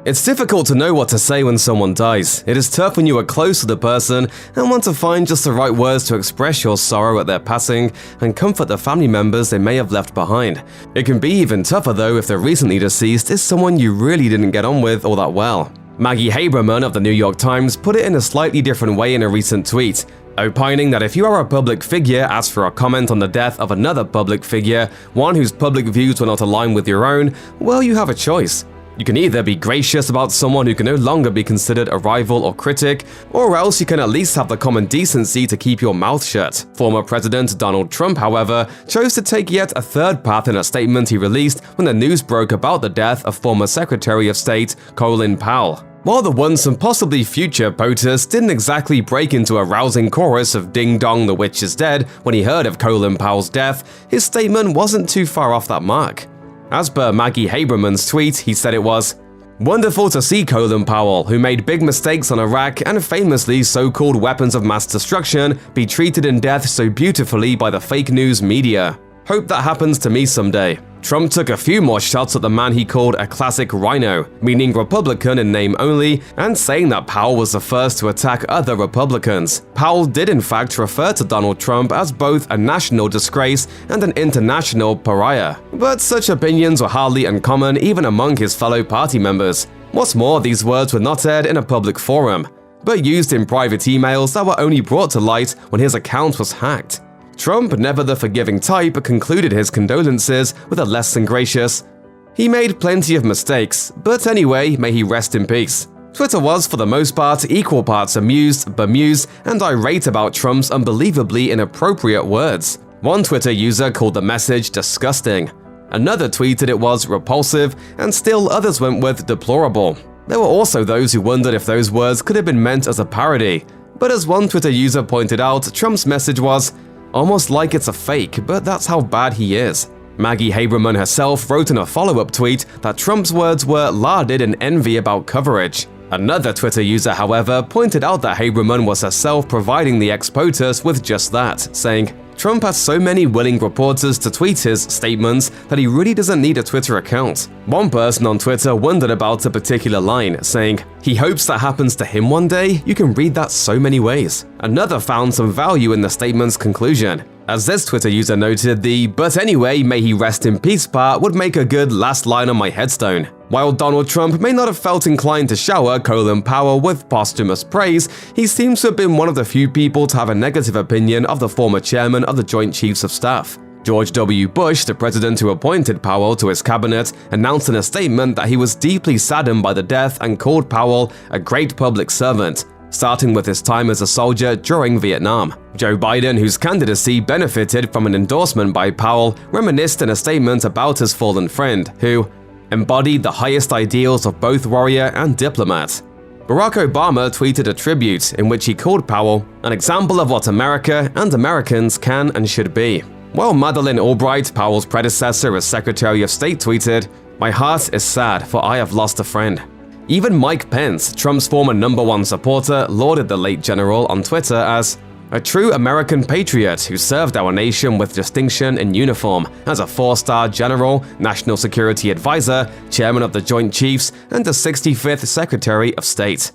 It's difficult to know what to say when someone dies. It is tough when you are close to the person and want to find just the right words to express your sorrow at their passing and comfort the family members they may have left behind. It can be even tougher though if the recently deceased is someone you really didn't get on with all that well. Maggie Haberman of the New York Times put it in a slightly different way in a recent tweet, opining that if you are a public figure asked for a comment on the death of another public figure, one whose public views will not align with your own, well, you have a choice. You can either be gracious about someone who can no longer be considered a rival or critic, or else you can at least have the common decency to keep your mouth shut. Former President Donald Trump, however, chose to take yet a third path in a statement he released when the news broke about the death of former Secretary of State Colin Powell. While the once and possibly future POTUS didn't exactly break into a rousing chorus of "Ding Dong, the witch is dead" when he heard of Colin Powell's death, his statement wasn't too far off that mark. As per Maggie Haberman's tweet, he said it was, "Wonderful to see Colin Powell, who made big mistakes on Iraq and famously so-called weapons of mass destruction, be treated in death so beautifully by the fake news media. Hope that happens to me someday." Trump took a few more shots at the man he called a classic rhino, meaning Republican in name only, and saying that Powell was the first to attack other Republicans. Powell did in fact refer to Donald Trump as both a national disgrace and an international pariah. But such opinions were hardly uncommon even among his fellow party members. What's more, these words were not aired in a public forum, but used in private emails that were only brought to light when his account was hacked. Trump, never the forgiving type, concluded his condolences with a less than gracious, "He made plenty of mistakes, but anyway, may he rest in peace." Twitter was, for the most part, equal parts amused, bemused, and irate about Trump's unbelievably inappropriate words. One Twitter user called the message disgusting. Another tweeted it was repulsive, and still others went with deplorable. There were also those who wondered if those words could have been meant as a parody. But as one Twitter user pointed out, Trump's message was, "Almost like it's a fake, but that's how bad he is." Maggie Haberman herself wrote in a follow-up tweet that Trump's words were larded in envy about coverage. Another Twitter user, however, pointed out that Haberman was herself providing the ex-POTUS with just that, saying, "Trump has so many willing reporters to tweet his statements that he really doesn't need a Twitter account." One person on Twitter wondered about a particular line, saying, "He hopes that happens to him one day." You can read that so many ways. Another found some value in the statement's conclusion. As this Twitter user noted, the "but anyway, may he rest in peace" part would make a good last line on my headstone. While Donald Trump may not have felt inclined to shower Colin Powell with posthumous praise, he seems to have been one of the few people to have a negative opinion of the former chairman of the Joint Chiefs of Staff. George W. Bush, the president who appointed Powell to his cabinet, announced in a statement that he was deeply saddened by the death and called Powell a great public servant, starting with his time as a soldier during Vietnam. Joe Biden, whose candidacy benefited from an endorsement by Powell, reminisced in a statement about his fallen friend, who embodied the highest ideals of both warrior and diplomat. Barack Obama tweeted a tribute in which he called Powell an example of what America and Americans can and should be. While Madeleine Albright, Powell's predecessor as Secretary of State, tweeted, "My heart is sad, for I have lost a friend." Even Mike Pence, Trump's former #1 supporter, lauded the late general on Twitter as a true American patriot who served our nation with distinction in uniform as a 4-star general, national security advisor, chairman of the Joint Chiefs, and the 65th Secretary of State.